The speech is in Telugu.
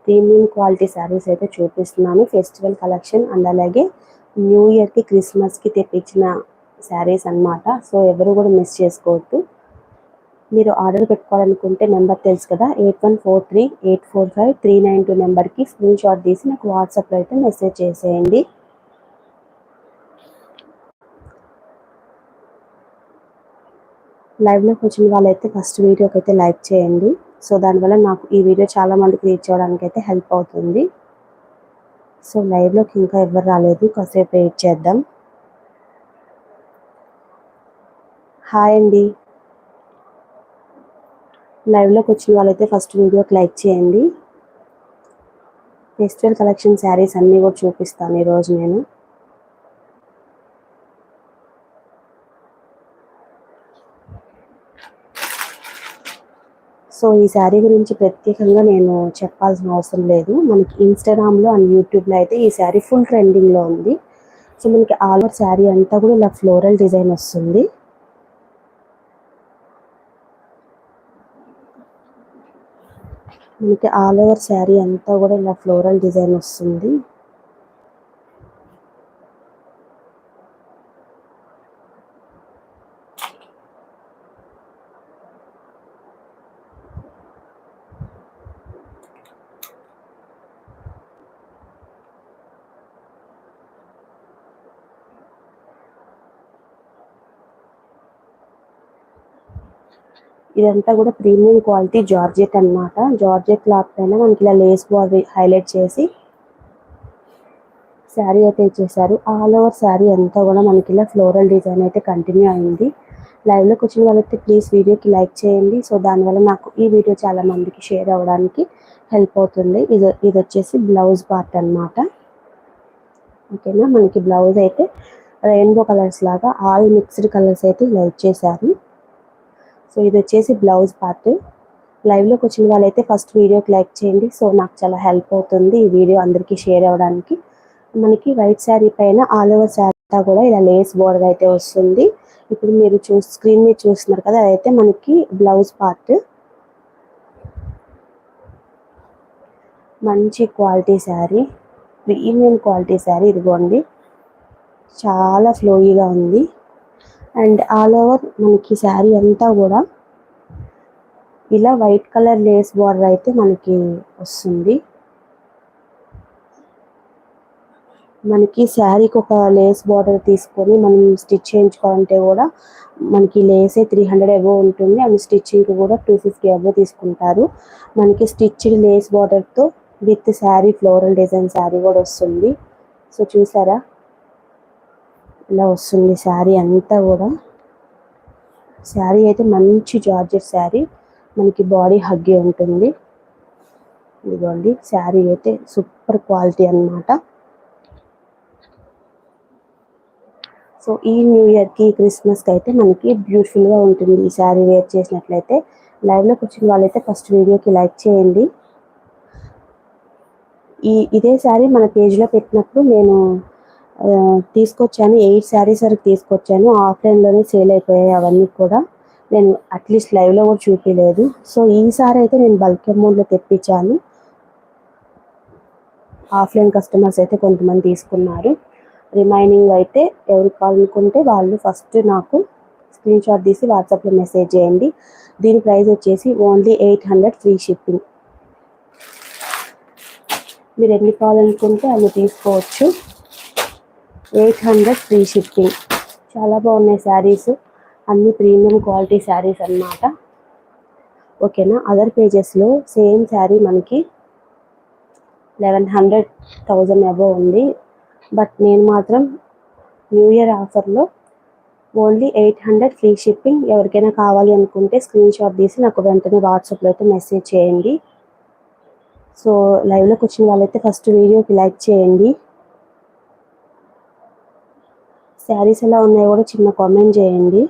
ప్రీమియం క్వాలిటీ శారీస్ అయితే చూపిస్తున్నాను. ఫెస్టివల్ కలెక్షన్ అండ్ అలాగే న్యూ ఇయర్కి క్రిస్మస్కి తెప్పించిన శారీస్ అన్నమాట. సో ఎవరు కూడా మిస్ చేసుకోవద్దు. మీరు ఆర్డర్ పెట్టుకోవాలనుకుంటే నెంబర్ తెలుసు కదా, 8143845392 నెంబర్కి స్క్రీన్ షాట్ తీసి నాకు వాట్సాప్లో అయితే మెసేజ్ చేసేయండి. లైవ్లోకి వచ్చిన వాళ్ళైతే ఫస్ట్ వీడియోకి అయితే లైక్ చేయండి. సో దానివల్ల నాకు ఈ వీడియో చాలా మందికి రీచ్ అవ్వడానికి అయితే హెల్ప్ అవుతుంది. సో లైవ్లోకి ఇంకా ఎవరు రాలేదు, కాసేపు వెయిట్ చేద్దాం. హాయ్ అండి. లైవ్లోకి వచ్చిన వాళ్ళైతే ఫస్ట్ వీడియోకి లైక్ చేయండి. ఫెస్టివల్ కలెక్షన్ శారీస్ అన్నీ కూడా చూపిస్తాను ఈరోజు నేను. సో ఈ శారీ గురించి ప్రత్యేకంగా నేను చెప్పాల్సిన అవసరం లేదు. మనకి ఇన్స్టాగ్రామ్లో అండ్ యూట్యూబ్లో అయితే ఈ శారీ ఫుల్ ట్రెండింగ్లో ఉంది. సో మనకి ఆల్ ఓవర్ శారీ అంతా కూడా ఇలా ఫ్లోరల్ డిజైన్ వస్తుంది. మనకి ఆల్ ఓవర్ శారీ అంతా కూడా ఇలా ఫ్లోరల్ డిజైన్ వస్తుంది. ఇదంతా కూడా ప్రీమియం క్వాలిటీ జార్జెట్ అన్నమాట. జార్జెట్ క్లాత్ పైన మనకి ఇలా లేస్ బార్డర్ హైలైట్ చేసి శారీ అయితే ఇచ్చేసారు. ఆల్ ఓవర్ శారీ అంతా కూడా మనకి ఇలా ఫ్లోరల్ డిజైన్ అయితే కంటిన్యూ అయింది. లైవ్లోకి వచ్చిన వాళ్ళైతే ప్లీజ్ వీడియోకి లైక్ చేయండి. సో దానివల్ల నాకు ఈ వీడియో చాలా మందికి షేర్ అవ్వడానికి హెల్ప్ అవుతుంది. ఇది వచ్చేసి బ్లౌజ్ పార్ట్ అన్నమాట. ఓకేనా, మనకి బ్లౌజ్ అయితే రెయిన్బో కలర్స్ లాగా ఆల్ మిక్స్డ్ కలర్స్ అయితే ఇలా ఇచ్చేసారు. సో ఇది వచ్చేసి బ్లౌజ్ పార్ట్. లైవ్లోకి వచ్చిన వాళ్ళైతే ఫస్ట్ వీడియోకి లైక్ చేయండి. సో నాకు చాలా హెల్ప్ అవుతుంది ఈ వీడియో అందరికీ షేర్ అవ్వడానికి. మనకి వైట్ శారీ పైన ఆల్ ఓవర్ శారీ అంతా కూడా ఇలా లేస్ బోర్డర్ అయితే వస్తుంది. ఇప్పుడు మీరు స్క్రీన్ మీద చూస్తున్నారు కదా, అదైతే మనకి బ్లౌజ్ పార్ట్. మంచి quality sari, premium quality sari. ఇదిగోండి, చాలా ఫ్లోయిగా ఉంది. అండ్ ఆల్ ఓవర్ మనకి శారీ అంతా కూడా ఇలా వైట్ కలర్ లేస్ బార్డర్ అయితే మనకి వస్తుంది. మనకి శారీకి ఒక లేస్ బార్డర్ తీసుకొని మనం స్టిచ్ చేయించుకోవాలంటే కూడా మనకి లేసే 300 అబోవ్ ఉంటుంది. అండ్ స్టిచ్చింగ్కి కూడా 250 అబోవ్ తీసుకుంటారు. మనకి స్టిచ్డ్ లేస్ బార్డర్తో with saree floral design saree కూడా వస్తుంది. సో చూసారా, ఇలా వస్తుంది శారీ అంతా కూడా. శారీ అయితే మంచి జార్జెట్ శారీ, మనకి బాడీ హగ్గి ఉంటుంది. ఇదిగోండి, శారీ అయితే సూపర్ క్వాలిటీ అన్నమాట. సో ఈ న్యూ ఇయర్కి క్రిస్మస్కి అయితే మనకి బ్యూటిఫుల్గా ఉంటుంది ఈ శారీ వేర్ చేసినట్లయితే. లైవ్లోకి వచ్చిన వాళ్ళైతే ఫస్ట్ వీడియోకి లైక్ చేయండి. ఇదే శారీ మన పేజ్లో పెట్టినప్పుడు నేను తీసుకొచ్చాను, 8 శారీస్ వరకు తీసుకొచ్చాను. ఆఫ్లైన్లోనే సేల్ అయిపోయాయి అవన్నీ కూడా. నేను అట్లీస్ట్ లైవ్లో కూడా చూపించలేదు. సో ఈసారి అయితే నేను బల్క్ అమౌంట్లో తెప్పించాను. ఆఫ్లైన్ కస్టమర్స్ అయితే కొంతమంది తీసుకున్నారు. రిమైనింగ్ అయితే ఎవరు కావాలనుకుంటే వాళ్ళు ఫస్ట్ నాకు స్క్రీన్ షాట్ తీసి వాట్సాప్లో మెసేజ్ చేయండి. దీని ప్రైస్ వచ్చేసి ఓన్లీ 800 ఫ్రీ షిప్పింగ్. మీరు ఎన్ని కావాలనుకుంటే అన్ని తీసుకోవచ్చు. 800 ఫ్రీ షిప్పింగ్. చాలా బాగున్నాయి శారీస్, అన్ని ప్రీమియం క్వాలిటీ శారీస్ అన్నమాట. ఓకేనా, అదర్ పేజెస్లో సేమ్ శారీ మనకి 1100, 1000 అబోవ్ ఉంది. బట్ నేను మాత్రం న్యూ ఇయర్ ఆఫర్లో ఓన్లీ 800 ఫ్రీ షిప్పింగ్. ఎవరికైనా కావాలి అనుకుంటే స్క్రీన్ షాట్ తీసి నాకు వెంటనే వాట్సాప్లో అయితే మెసేజ్ చేయండి. సో లైవ్లోకి వచ్చిన వాళ్ళైతే ఫస్ట్ వీడియోకి లైక్ చేయండి. శారీస్ ఎలా ఉన్నాయో కూడా చిన్న కామెంట్ చేయండి.